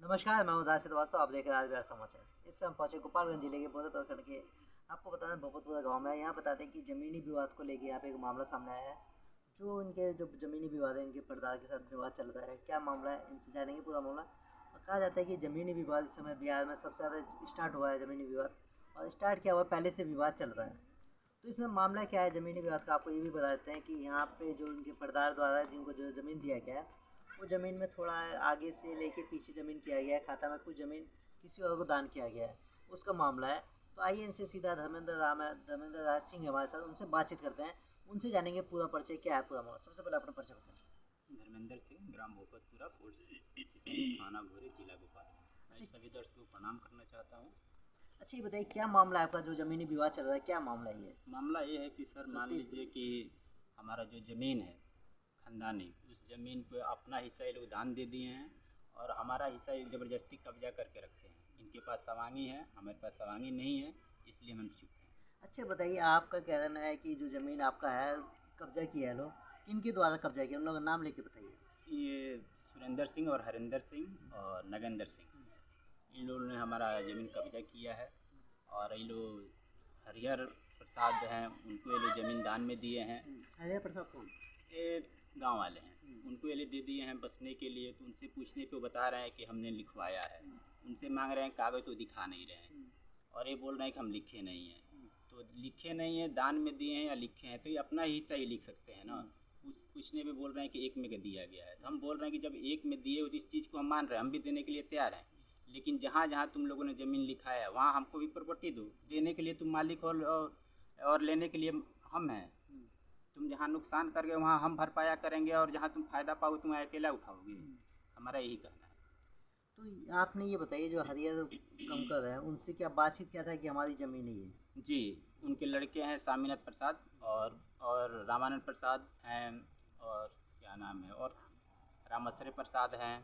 नमस्कार, मैं उदास श्रीवास्तव। आप देख रहे हैं आज बिहार समाचार। इस समय हम पहुंचे गोपालगंज जिले के बोधर प्रखंड के। आपको बताना भगवतपुरा गांव में है। यहाँ बताते हैं कि ज़मीनी विवाद को लेकर यहाँ पे एक मामला सामने आया है। जो इनके जो ज़मीनी विवाद है, इनके पर्दार के साथ विवाद चल रहा है। क्या मामला है, इनसे जानेंगे पूरा मामला। और कहा जाता है कि ज़मीनी विवाद इस समय बिहार में सबसे ज़्यादा स्टार्ट हुआ है ज़मीनी विवाद। और स्टार्ट किया हुआ पहले से विवाद चल रहा है। तो इसमें मामला क्या है ज़मीनी विवाद का, आपको ये भी बता देते हैं कि यहाँ पे जो इनके पर्दार द्वारा जिनको जो ज़मीन दिया गया है, वो ज़मीन में थोड़ा आगे से लेके पीछे ज़मीन किया गया है। खाता में कुछ ज़मीन किसी और को दान किया गया है, उसका मामला है। तो आइए इनसे सीधा धर्मेंद्र राज सिंह हमारे साथ, उनसे बातचीत करते हैं। उनसे जानेंगे पूरा परिचय क्या है, पूरा मामला। सबसे पहले अपना परिचय बताएं। धर्मेंद्र सिंह, ग्राम भोपतपुरा, पोस्ट थाना भोरे, जिला गोपालगंज। मैं सभी दर्शकों को प्रणाम करना चाहता हूँ। अच्छा, ये बताइए क्या मामला है आपका, जो ज़मीनी विवाद चल रहा है, क्या मामला है ये? मामला ये है कि सर मान लीजिए कि हमारा जो ज़मीन है खानदानी, उस ज़मीन पे अपना हिस्सा ये लोग दान दे दिए हैं और हमारा हिस्सा ये ज़बरदस्ती कब्जा करके रखे हैं। इनके पास सवांगी है, हमारे पास सवांगी नहीं है, इसलिए हम चुप हैं। अच्छा बताइए, आपका कहना है कि जो ज़मीन आपका है कब्जा किया है लोग, किनके द्वारा कब्जा किया, उन लोगों का नाम लेके बताइए। ये सुरेंद्र सिंह और हरिंदर सिंह और नगेंद्र सिंह, इन लोगों ने हमारा ज़मीन कब्जा किया है। और ये लोग हरिहर प्रसाद हैं, उनको ये लोग ज़मीन दान में दिए हैं। हरिहर प्रसाद कौन? ये गांव वाले हैं, उनको ये दे दिए हैं बसने के लिए। तो उनसे पूछने पे वो बता रहे हैं कि हमने लिखवाया है। उनसे मांग रहे हैं कागज़, तो दिखा नहीं रहे हैं और ये बोल रहे हैं कि हम लिखे नहीं हैं। तो लिखे नहीं हैं, दान में दिए हैं या लिखे हैं, तो ये अपना ही हिस्सा ही लिख सकते हैं ना। पूछने पे बोल रहे हैं कि एक में का दिया गया है। तो हम बोल रहे हैं कि जब एक में दिए हो, जिस चीज़ को हम मान रहे हैं, हम भी देने के लिए तैयार हैं। लेकिन जहाँ जहाँ तुम लोगों ने ज़मीन लिखा है, वहाँ हमको भी प्रॉपर्टी दो। देने के लिए तुम मालिक और लेने के लिए हम हैं। तुम जहाँ नुकसान कर गए वहाँ हम भरपाया करेंगे, और जहाँ तुम फ़ायदा पाओगे तुम अकेला उठाओगे। हमारा यही कहना है। तो आपने ये बताइए, जो हरिहर कमकर है, उनसे क्या बातचीत किया था कि हमारी ज़मीन है ये? जी, उनके लड़के हैं स्वामीनाथ प्रसाद और रामानंद प्रसाद हैं, और क्या नाम है, और रामाश्रय प्रसाद हैं,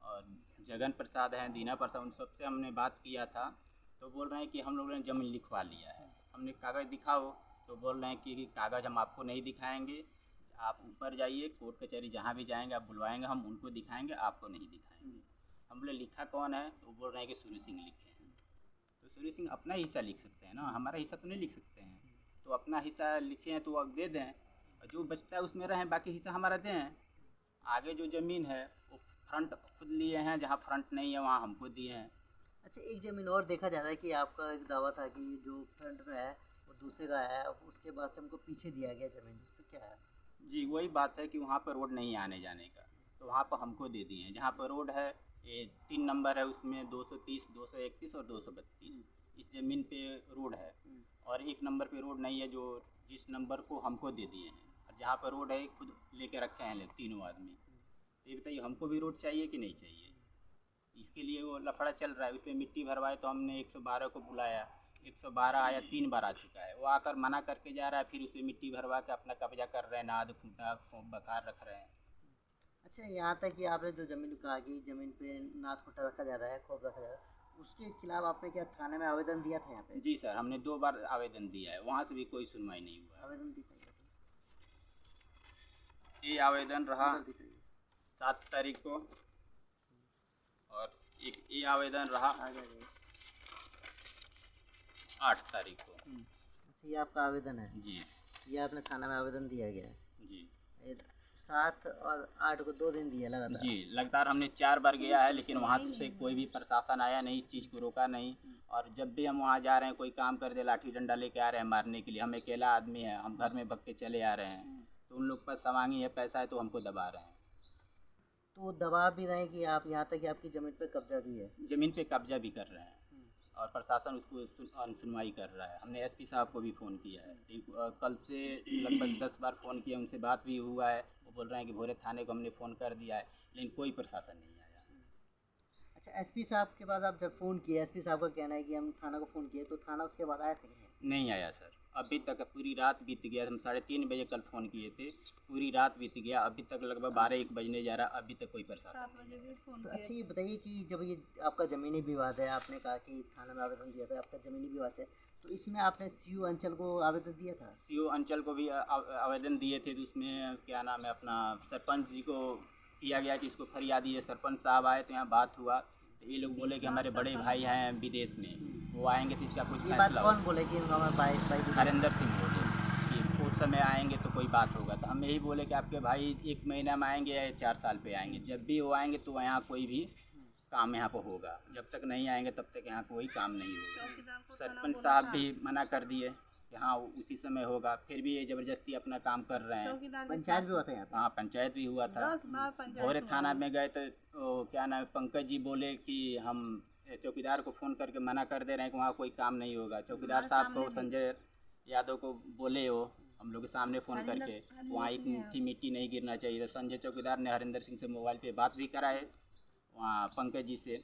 और जगन प्रसाद हैं, दीना प्रसाद। उन सबसे हमने बात किया था। तो बोल रहे हैं कि हम लोगों ने ज़मीन लिखवा लिया है। हमने कागज़ दिखाओ, तो बोल रहे हैं कि कागज़ हम आपको नहीं दिखाएंगे। आप ऊपर जाइए, कोर्ट कचहरी जहाँ भी जाएंगे आप बुलवाएंगे, हम उनको दिखाएंगे, आपको नहीं दिखाएंगे। हम बोले लिखा कौन है? तो बोल रहे हैं कि सूर्य सिंह लिखे हैं। तो सूर्य सिंह अपना हिस्सा लिख सकते हैं ना, हमारा हिस्सा तो नहीं लिख सकते हैं। तो अपना हिस्सा लिखे हैं तो अब दे दें, और जो बचता है उसमें रहें, बाकी हिस्सा हमारा दें। आगे जो ज़मीन है वो फ्रंट खुद लिए हैं, जहाँ फ्रंट नहीं है वहाँ हमको दिए हैं। अच्छा, एक ज़मीन और देखा जा रहा है कि आपका एक दावा था कि जो फ्रंट में है वो दूसरे का है, उसके बाद से हमको पीछे दिया गया ज़मीन, उस पर क्या है? जी, वही बात है कि वहाँ पर रोड नहीं आने जाने का, तो वहाँ पर हमको दे दिए हैं। जहाँ पर रोड है, ये 3 नंबर है, उसमें 230, 231 और 232 इस ज़मीन पे रोड है। और 1 नंबर पे रोड नहीं है, जो जिस नंबर को हमको दे दिए हैं। और जहाँ पर रोड है खुद लेके रखे हैं लोग, तीनों आदमी। तो ये बताइए हमको भी रोड चाहिए कि नहीं चाहिए? इसके लिए वो लफड़ा चल रहा है। उस पर मिट्टी भरवाए तो हमने 112 को बुलाया, 112 आया, 3 बार आ चुका है। वो आकर मना करके जा रहा है, फिर उस पर मिट्टी भरवा के अपना कब्जा कर रहे हैं, नाद खूंटा बकार रख रहे हैं। अच्छा, यहाँ तक कि आपने जो ज़मीन कहा कि ज़मीन पे नाथ खुट्टा रखा जा रहा है, खोप रखा जा रहा है, उसके खिलाफ आपने क्या थाने में आवेदन दिया था? यहाँ पे जी सर, हमने 2 बार आवेदन दिया है, वहाँ से भी कोई सुनवाई नहीं हुआ है। आवेदन दिखाइए, ये आवेदन रहा आवेदन दिखाइए। 7 तारीख को, और एक ये आवेदन रहा आ जाइए। 8 तारीख को। अच्छा, ये आपका आवेदन है? जी ये आपने थाना में आवेदन दिया गया है? जी ये 7 और 8 को 2 दिन दिया लगातार? जी, लगातार हमने 4 बार गया है, लेकिन वहाँ से कोई भी प्रशासन आया नहीं, इस चीज़ को रोका नहीं। और जब भी हम वहाँ जा रहे हैं, कोई काम कर दे, लाठी डंडा लेके आ रहे हैं मारने के लिए। हम अकेला आदमी है, हम घर में भग के चले आ रहे हैं। तो उन लोग के पास सवांगी है, पैसा है, तो हमको दबा रहे हैं। तो वो दबा भी रहे हैं कि आप यहाँ तक कि आपकी ज़मीन पे कब्जा भी है? ज़मीन पे कब्जा भी कर रहे हैं, और प्रशासन उसको अनसुनवाई कर रहा है। हमने एसपी साहब को भी फ़ोन किया है, कल से लगभग 10 बार फ़ोन किया, उनसे बात भी हुआ है। वो बोल रहे हैं कि भोरे थाने को हमने फ़ोन कर दिया है, लेकिन कोई प्रशासन नहीं आया। अच्छा, एसपी साहब के पास आप जब फ़ोन किए, एसपी साहब का कहना है कि हम थाना को फ़ोन किए, तो थाना उसके बाद आया था कि नहीं? नहीं आया सर, अभी तक पूरी रात बीत गया। हम 3:30 बजे कल फ़ोन किए थे, पूरी रात बीत गया, अभी तक लगभग 12-1 बजने जा रहा, अभी तक कोई प्रशासन नहीं आया। तो अच्छा, ये बताइए कि जब ये आपका ज़मीनी विवाद है, आपने कहा कि थाना में आवेदन दिया था, आपका ज़मीनी विवाद है, तो इसमें आपने सीयू अंचल को आवेदन दिया था? सीओ अंचल को भी आवेदन दिए थे। तो उसमें क्या नाम है, अपना सरपंच जी को किया गया कि इसको फरियादी है सरपंच साहब आए तो यहाँ बात हुआ, तो ये लोग बोले कि हमारे बड़े भाई हैं विदेश में, वो आएंगे तो इसका कुछ ये बात फैसला कौन होगा। बोले कि इनका हमारे भाई भाई हरिंदर सिंह बोले कि उस समय आएंगे तो कोई बात होगा, तो हम यही बोले कि आपके भाई 1 महीना में आएंगे या 4 साल पे आएंगे, जब भी वो आएंगे तो यहाँ कोई भी काम यहाँ पर होगा, जब तक नहीं आएंगे तब तक यहाँ कोई काम नहीं होगा। सरपंच साहब भी मना कर दिए कि हाँ उसी समय होगा, फिर भी ये ज़बरदस्ती अपना काम कर रहे हैं। पंचायत भी होता है यहाँ पे? हाँ पंचायत भी हुआ था, भोरे थाना में गए तो क्या नाम है पंकज जी बोले कि हम चौकीदार को फ़ोन करके मना कर दे रहे हैं कि वहाँ कोई काम नहीं होगा। चौकीदार साहब को संजय यादव को बोले हो हम लोग के सामने फ़ोन करके वहाँ एक मुट्ठी मिट्टी नहीं गिरना चाहिए, तो संजय चौकीदार ने हरिंदर सिंह से मोबाइल पे बात भी कराए वहाँ पंकज जी से,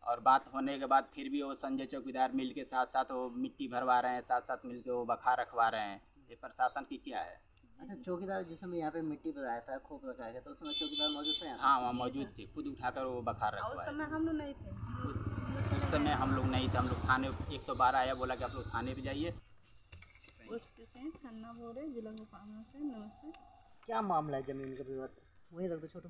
और बात होने के बाद फिर भी वो संजय चौकीदार मिल के साथ साथ वो मिट्टी भरवा रहे हैं, साथ साथ मिल के वो बखार रखवा रहे हैं। ये प्रशासन की क्या है? अच्छा, चौकीदार जिस समय यहाँ पे मिट्टी बनाया था, खोप लगाया था, तो उस समय चौकीदार मौजूद थे यहाँ पे? हाँ वहाँ मौजूद थे, खुद उठाकर वो बखार उस रखवाए। समय हम लोग नहीं थे। उस समय हम लोग नहीं थे, हम लोग थाने 112 आया, बोला कि आप लोग थाने पे जाइए। से थाना बोरे जिला गोपालगंज से। नमस्ते। क्या मामला है जमीन का विवाद? वहीं रख दो छोटो।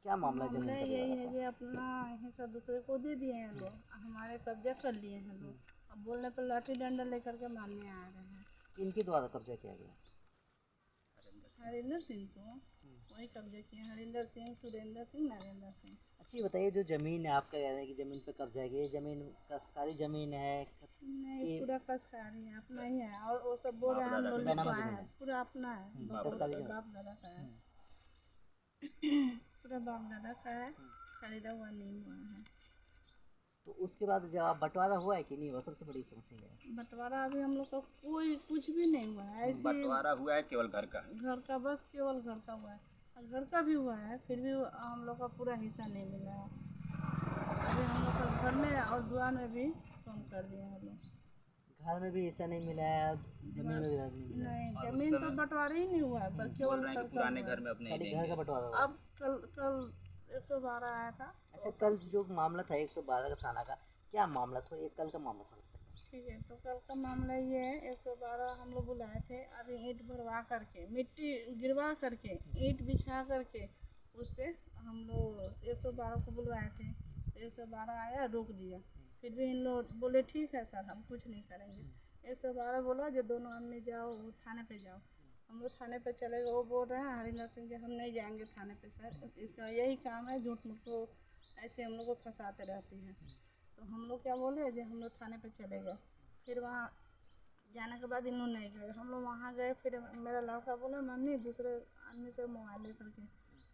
क्या मामला है जमीन मामला का यही विवाद है का? कि अपना हिस्सा दूसरे को दे दिए हैं लोग, हमारे कब्जा कर लिए हैं लोग, अब बोलने पर लाठी डंडा लेकर के मारने आ रहे हैं। किनके द्वारा कब्जा किया गया? हरिंदर सिंह को वही कब्जा किया, हरिंदर सिंह, सुरेंद्र सिंह, नरेंद्र सिंह। अच्छी बताइए, जो ज़मीन है आपका कह रहे हैं कि ज़मीन पे कब्जा किया, ये ज़मीन का सरकारी ज़मीन है? नहीं, पूरा कसकारी है, अपना ही है, और वो सब बोल रहे हैं हम लोग लिखवाए हैं, पूरा अपना है, बाप दादा का है, पूरा बाप दादा का है, खरीदा हुआ नहीं हुआ है। तो उसके बाद जब आप बंटवारा हुआ है कि नहीं हुआ, सबसे बड़ी समस्या है। बंटवारा अभी हम लोग का कोई कुछ भी नहीं हुआ है, ऐसे बंटवारा हुआ है केवल घर का, बस केवल घर का हुआ है, और घर का भी हुआ है, फिर भी हम लोग का पूरा हिस्सा नहीं मिला है। अभी हम लोग का घर में और दुआ में भी कम कर दिए हम लोग। घर में भी हिस्सा नहीं मिला है, जमीन में भी नहीं मिला है। नहीं, जमीन तो बंटवारा ही नहीं हुआ है, केवल घर का पुराने हुआ घर है। में अपने खाली घर का बंटवारा हुआ। अब कल 112 आया था। अच्छा, कल जो मामला था 112 का थाना का, क्या मामला था? ये कल का मामला था? ठीक है, तो कल का मामला ये है, 112 हम लोग बुलाए थे, अभी ईंट भरवा करके, मिट्टी गिरवा करके, ईंट बिछा करके, उस पर हम लोग 112 को बुलवाए थे, 112 आया, रोक दिया, फिर भी इन लोग बोले ठीक है सर हम कुछ नहीं करेंगे। 112 बोला जो दोनों आदमी जाओ थाने पे जाओ, हम लोग थाने पे चले गए, वो बोल रहे हैं हरिंदर सिंह जी हम नहीं जाएंगे थाने पे सर, इसका यही काम है, झूठ मूठ को ऐसे हम लोग को फंसाते रहती है। तो हम लोग क्या बोले जो हम लोग थाने पे चले गए, फिर वहाँ जाने के बाद इन लोग नहीं गए, हम लोग वहाँ गए, फिर मेरा लड़का बोला मम्मी दूसरे आदमी से मोबाइल ले करके,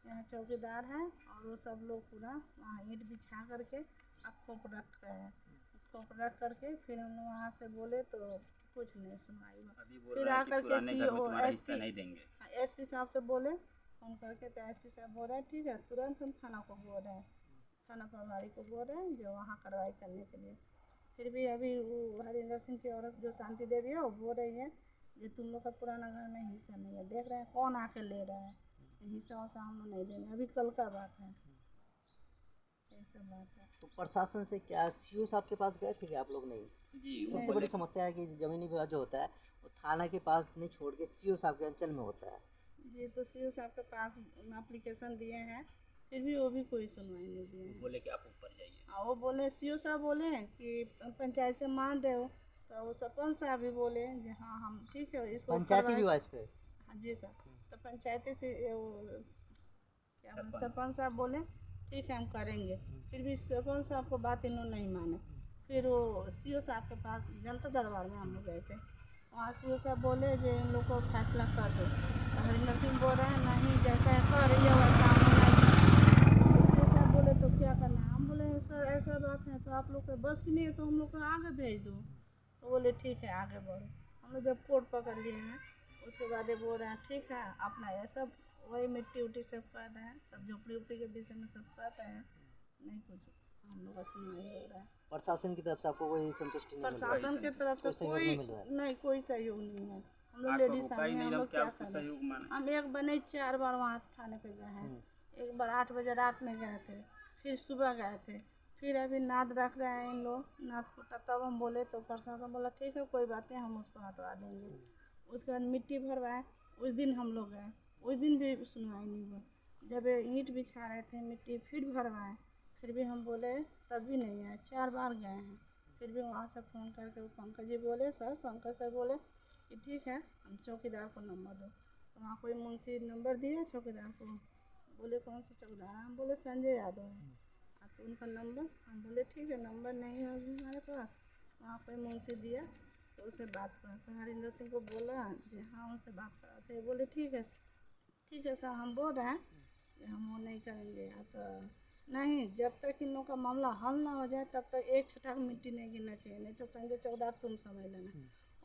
यहाँ चौकीदार है और वो सब लोग पूरा वहाँ ईंट बिछा करके अब खोप रख रहे हैं, खोप रख करके फिर हम लोग वहाँ से बोले तो कुछ नहीं सुनाई हुआ। फिर आकर के CO SP साहब से बोले फ़ोन करके, तो SP साहब बोल रहे हैं ठीक है, तुरंत हम थाना को बोल रहे हैं, थाना प्रभारी को बोल रहे हैं जो वहाँ कार्रवाई करने के लिए। फिर भी अभी वो हरिंदर सिंह की औरत जो शांति देवी है वो बोल रही है कि तुम लोग का पुराना घर में हिस्सा नहीं है, देख रहे हैं कौन आके ले रहा है, हिस्सा वैसा हम लोग नहीं देंगे, अभी कल का बात है, ये सब बात है। तो प्रशासन से क्या CO साहब के पास गए थे कि आप लोग नहीं? जी सबसे बड़ी समस्या है कि जमीनी विवाद जो होता है वो थाना के पास नहीं छोड़ के CO साहब के अंचल में होता है। जी, तो CO साहब के पास एप्लीकेशन दिए हैं, फिर भी वो भी कोई सुनवाई नहीं दिए हैं। बोले कि आप ऊपर जाइए, और वो बोले CO साहब बोले कि पंचायत से मान रहे हो, तो वो सरपंच साहब भी बोले कि हाँ हम ठीक है इसको पंचायती विवाद इस पे। हाँ जी सर, तो पंचायती से वो क्या बोले सरपंच साहब बोले ठीक है हम करेंगे, फिर भी सरपंच साहब को बात इन्होंने नहीं माने। फिर वो CO साहब के पास जनता दरबार में हम लोग गए थे, वहाँ CO साहब बोले जो इन लोग को फैसला कर दो, तो हरिंदर सिंह बोल रहे हैं नहीं जैसा कर रही है वैसा हम लोग नहीं। CO साहब बोले तो क्या करना है, हम बोले सर ऐसा बात है तो आप लोग को बस की नहीं है तो हम लोग को आगे भेज दो, तो बोले ठीक है आगे बढ़ो। हम लोग जब कोर्ट पकड़ लिए हैं उसके बाद ये बोल रहे हैं ठीक है अपना ये सब वही मिट्टी उट्टी सब कर रहे हैं, सब झोपड़ी उपड़ी के विषय में सब कर रहे हैं, नहीं कुछ हम लोग का सुनवाई हो रहा है। प्रशासन की तरफ से आपको कोई संतुष्टि नहीं मिल रही? प्रशासन की तरफ से कोई नहीं, कोई सहयोग नहीं है। हम लोग लेडीज हैं, हम लोग क्या करें, हम एक बने 4 बार वहाँ थाने पे गए हैं, एक बार 8 बजे रात में गए थे, फिर सुबह गए थे, फिर अभी नाद रख रहे हैं इन लोग, नाद फूटा, तब हम बोले तो प्रशासन बोला ठीक है कोई बात नहीं हम उसको हटवा देंगे। उसके बाद मिट्टी भरवाए, उस दिन हम लोग गए, उस दिन भी सुनवाई नहीं हुआ। जब ये ईंट बिछा रहे थे मिट्टी फिर भरवाए, फिर भी हम बोले तब भी नहीं आए। 4 बार गए हैं, फिर भी वहाँ से फ़ोन करके पंकज जी बोले, सर पंकज सर बोले कि ठीक है हम चौकीदार को नंबर दो। तो वहाँ कोई मुंशी नंबर दिया चौकीदार को, बोले कौन सा चौकीदार है? हम बोले संजय यादव है। आपको उनका नंबर? हम बोले ठीक है नंबर नहीं है अभी हमारे पास। वहाँ कोई मुंशी दिया तो उससे बात करा, तो हरिंदर सिंह को बोला जी हाँ उनसे बात कराते हैं। बोले ठीक है सर हम बोल रहे हैं कि हम वो नहीं करेंगे। या तो नहीं, जब तक इन लोगों का मामला हल ना हो जाए तब तक एक छटाक मिट्टी नहीं गिरना चाहिए, नहीं तो संजय चौकीदार तुम समझ लेना।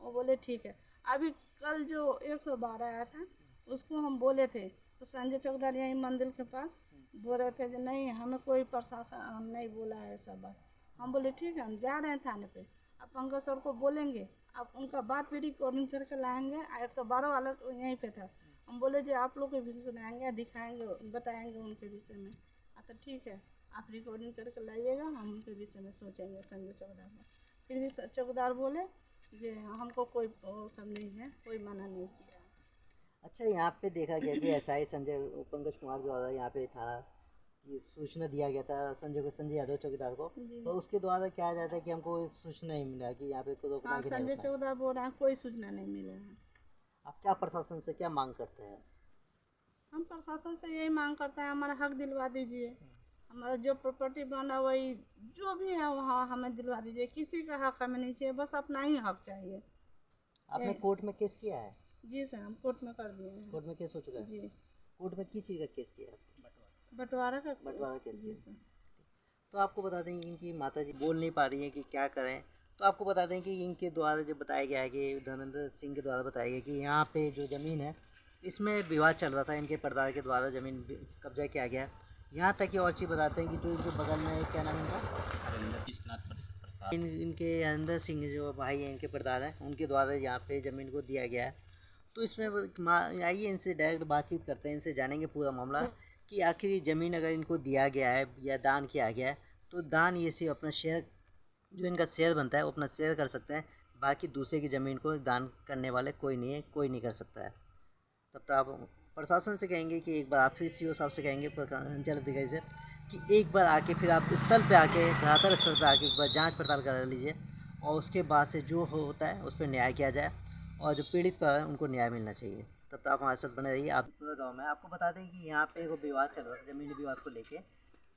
वो बोले ठीक है। अभी कल जो 112 आया था उसको हम बोले थे, तो संजय चौकीदार यहीं मंदिर के पास बोल रहे थे कि नहीं हमें कोई प्रशासन नहीं बोला है ऐसा बात। हम बोले ठीक है हम जा रहे हैं थाने पे, अब पंकज सर को बोलेंगे, अब उनका बात भी रिकॉर्डिंग करके लाएंगे। 112 वाला तो यहीं पे था। हम बोले जो आप लोग के भी सुनाएंगे, दिखाएंगे, बताएंगे उनके विषय में। तो ठीक है आप रिकॉर्डिंग करके लाइएगा, हम उनके विषय में सोचेंगे संजय चौकीदार में। फिर भी चौकीदार बोले जे हमको कोई वो सब नहीं है, कोई मना नहीं किया। अच्छा, यहाँ पे देखा गया कि एसआई संजय पंकज कुमार द्वारा यहाँ पे थाना की सूचना दिया गया था संजय यादव चौकीदार को, तो उसके द्वारा क्या जाता है कि हमको सूचना नहीं मिला कि यहाँ पे कोई हाँ संजय चौकीदार बोल रहे हैं कोई सूचना नहीं मिला है। आप क्या प्रशासन से क्या मांग करते हैं? हम प्रशासन से यही मांग करते हैं हमारा हक दिलवा दीजिए, हमारा जो प्रॉपर्टी बना वही जो भी है वहाँ हमें दिलवा दीजिए। किसी का हक हमें नहीं चाहिए, बस अपना ही हक चाहिए। आपने कोर्ट में केस किया है? जी सर हम कोर्ट में कर दिए हैं। कोर्ट में केस हो चुका है? जी। कोर्ट में किस चीज़ का केस किया है? बंटवारा केस। जी सर। तो आपको बता दें इनकी माता जी बोल नहीं पा रही हैं कि क्या करें, तो आपको बता दें कि इनके द्वारा जो बताया गया है कि धर्मेंद्र सिंह के द्वारा बताया गया कि यहाँ पे जो ज़मीन है इसमें विवाद चल रहा था, इनके परदार के द्वारा ज़मीन कब्जा किया गया। यहाँ तक कि और चीज़ बताते हैं कि जो इनके बगल में क्या नाम है इनका, इनके हरिंदर सिंह जो भाई हैं इनके परदार हैं, उनके द्वारा यहाँ पे ज़मीन को दिया गया है। तो इसमें आइए इनसे डायरेक्ट बातचीत करते हैं, इनसे जानेंगे पूरा मामला कि आखिर ये ज़मीन अगर इनको दिया गया है या दान किया गया है, तो दान ये सिर्फ अपना शेयर जो इनका शेयर बनता है वो अपना शेयर कर सकते हैं, बाकी दूसरे की ज़मीन को दान करने वाले कोई नहीं है, कोई नहीं कर सकता है। तब तो आप प्रशासन से कहेंगे कि एक बार आप फिर सीओ साहब से कहेंगे अंचल अधिकारी से कि एक बार आके फिर आप स्थल पे आके धरातल स्थल पे आके एक बार जांच पड़ताल करा लीजिए, और उसके बाद से जो होता है उस पर न्याय किया जाए, और जो पीड़ित पर है उनको न्याय मिलना चाहिए। तब तक आप हमारे साथ बने रहिए। आप पूरा गाँव में आपको बता दें कि यहाँ पे एक विवाद चल रहा था ज़मीनी विवाद को लेके।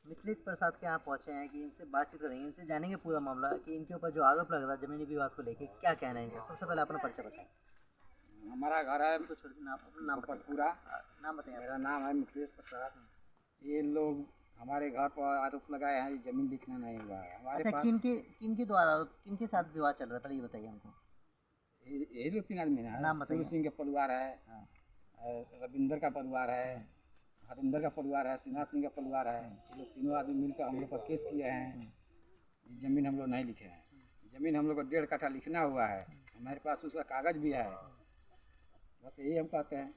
मिथिलेश प्रसाद के यहाँ पहुँचे हैं कि इनसे बातचीत करेंगे, इनसे जानेंगे पूरा मामला कि इनके ऊपर जो आरोप लग रहा है ज़मीनी विवाद को लेके क्या कहना है इनका। सबसे पहले अपना परिचय बताएं। हमारा घर है नाम पटपुरा। नाम बताएं। मेरा नाम है मिथिलेश प्रसाद। ये लोग हमारे घर पर आरोप लगाए हैं जमीन लिखना नहीं हुआ है हमारे अच्छा, पास। किनके द्वारा किनके साथ विवाद चल रहा था ये बताइए हमको। यही लोग 3 आदमी है। नाम बताइए। सूर्य सिंह का परिवार है, रविंदर का परिवार है, हरिंदर का परिवार है, सिन्हा सिंह का परिवार है। ये लोग तीनों आदमी मिलकर हम लोग पर केस किए हैं। ज़मीन हम लोग नहीं लिखे हैं। ज़मीन हम लोग को 1.5 कट्ठा लिखना हुआ है, हमारे पास उसका कागज़ भी है। बस यही हम कहते हैं।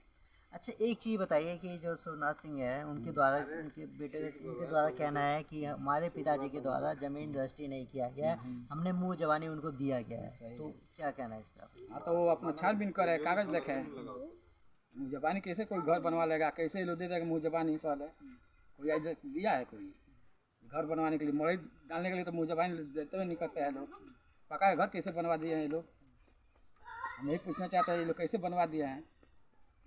अच्छा, एक चीज़ बताइए कि जो सोमनाथ सिंह है उनके द्वारा उनके बेटे उनके द्वारा कहना है कि हमारे पिताजी के द्वारा ज़मीन रजिस्ट्री नहीं किया गया, हमने मुँह जबानी उनको दिया गया है, तो क्या कहना है इसका? हाँ तो वो अपना छानबीन करे, कागज़ देखे। मुँह जबानी कैसे कोई घर बनवा लेगा? कैसे लोग दे देगा मुँह जबानी? पहले कोई दिया है कोई घर बनवाने के लिए? मोड़ी डालने के लिए तो मुँह जबानी देते हुए नहीं करते हैं लोग। पका घर कैसे बनवा दिए हैं ये लोग? हम यही पूछना चाहते हैं ये लोग कैसे बनवा दिए हैं?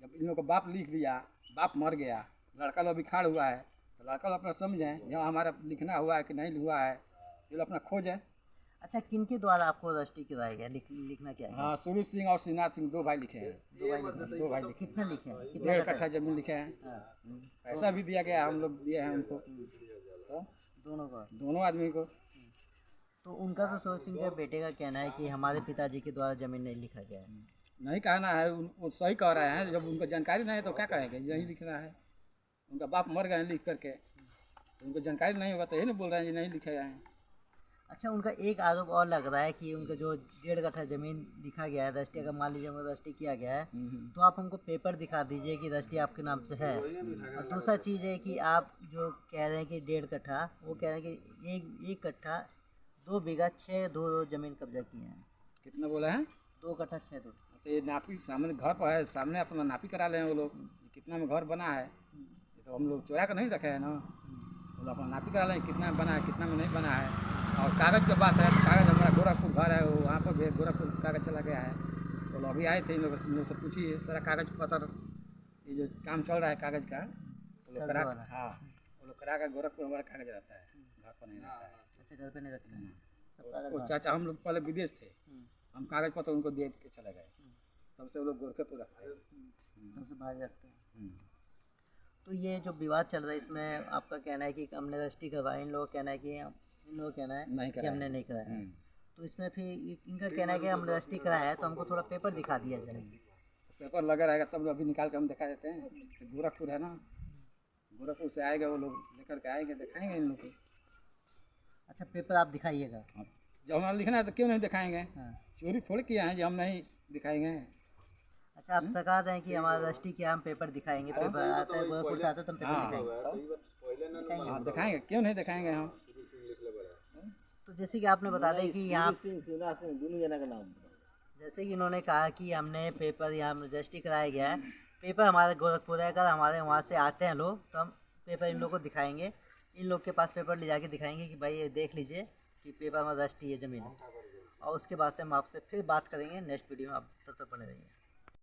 जब इन लोग का बाप लिख दिया, बाप मर गया, लड़का लोग अभी खाड़ हुआ है, तो लड़का लोग अपना समझें जहाँ हमारा लिखना हुआ है कि नहीं हुआ है, ये लोग अपना खोजें। अच्छा, किनके द्वारा आपको रजिस्ट्री कराया गया, लिखना क्या है? हाँ, सूर्य सिंह और श्रीनाथ सिंह 2 भाई लिखे हैं। 2 भाई लिखे। कितने लिखे हैं? 1.5 कट्ठा जमीन लिखे हैं। पैसा भी दिया गया, हम लोग दिए हैं उनको। तो दोनों आदमी को। तो उनका तो सूर्य सिंह के बेटे का कहना है कि हमारे पिताजी के द्वारा ज़मीन नहीं लिखा गया है। नहीं कहना है, वो सही कह रहे हैं। जब उनको जानकारी नहीं है तो क्या कहेंगे? यही लिखना है। उनका बाप मर गए लिख करके, तो उनको जानकारी नहीं होगा तो यही नहीं बोल रहे हैं कि नहीं लिखे हैं। अच्छा, उनका एक आरोप और लग रहा है कि उनका जो 1.5 कट्ठा ज़मीन लिखा गया है रजिस्ट्री, अगर मान लीजिए उनको रजिस्ट्री किया गया है तो आप हमको पेपर दिखा दीजिए कि रजिस्ट्री आपके नाम से है। और दूसरा चीज़ है कि आप जो कह रहे हैं कि 1.5 कट्ठा, वो कह रहे हैं कि एक कट्ठा 2 बीघा 6 2 ज़मीन कब्जा किए हैं। कितना बोला है? 2 कट्ठा 6 2। तो ये नापी सामने घर पर है, सामने अपना नापी करा लें वो लोग कितना में घर बना है। तो हम लोग चोरा कर नहीं रखे हैं ना, वो अपना नापी करा लें कितना बना है कितना में नहीं बना है। और कागज़ की बात है तो कागज़ हमारा गोरखपुर घर है, वो वहाँ पर भी गोरखपुर कागज़ चला गया है। तो लोग अभी आए थे, इन लोग से पूछिए सारा कागज़ पत्र, ये जो काम चल रहा है कागज़ का वो लोग करा, हाँ वो लोग करा कर गोरखपुर हमारा कागज़ रहता है, घर पर नहीं रहता है। अच्छा, घर पे नहीं रखते हैं सब कागज वो बाहर। चाचा हम लोग पहले विदेश थे, हम कागज़ पत्र उनको दे के चले गए, तब से वो लोग गोरखपुर रखते हैं। सबसे बाहर रखते हैं। तो ये जो विवाद चल रहा है इसमें आपका कहना है कि हमने रजिस्ट्री करवाई, इन लोगों का कहना है कि इन लोगों का कहना है नहीं कि कराया। हमने नहीं कराया। तो इसमें फिर इनका कहना है कि हम रजिस्ट्री कराया है तो हमको थोड़ा पेपर दिखा दिया जाए। पेपर लगा रहेगा तब अभी निकाल कर हम दिखा देते हैं। तो गोरखपुर है ना, गोरखपुर से आएगा वो लोग लेकर के आएंगे, दिखाएंगे इन लोग को। अच्छा, पेपर आप दिखाइएगा। जब हमारा लिखना है तो क्यों नहीं दिखाएंगे, हाँ। चोरी थोड़ी किया है जो हम नहीं दिखाएंगे। अच्छा, आप सका दें कि हमारा रजिस्ट्री किया, हम पेपर दिखाएंगे। पेपर आता है गोरखपुर से आता है तो हम पेपर हाँ दिखाएंगे। हाँ दिखाएंगे, क्यों नहीं दिखाएंगे हम। तो जैसे कि आपने बता दें कि यहाँ जैसे कि इन्होंने कहा कि हमने पेपर यहाँ रजिस्ट्री कराया गया है, पेपर हमारे गोरखपुर है, अगर हमारे वहाँ से आते हैं लोग तो हम पेपर इन लोग को दिखाएंगे। इन लोग के पास पेपर ले जाके दिखाएंगे कि भाई ये देख लीजिए कि पेपर हमारा रजिस्ट्री है ज़मीन। और उसके बाद से हम आपसे फिर बात करेंगे नेक्स्ट वीडियो में। आप तब तक बने रहिए।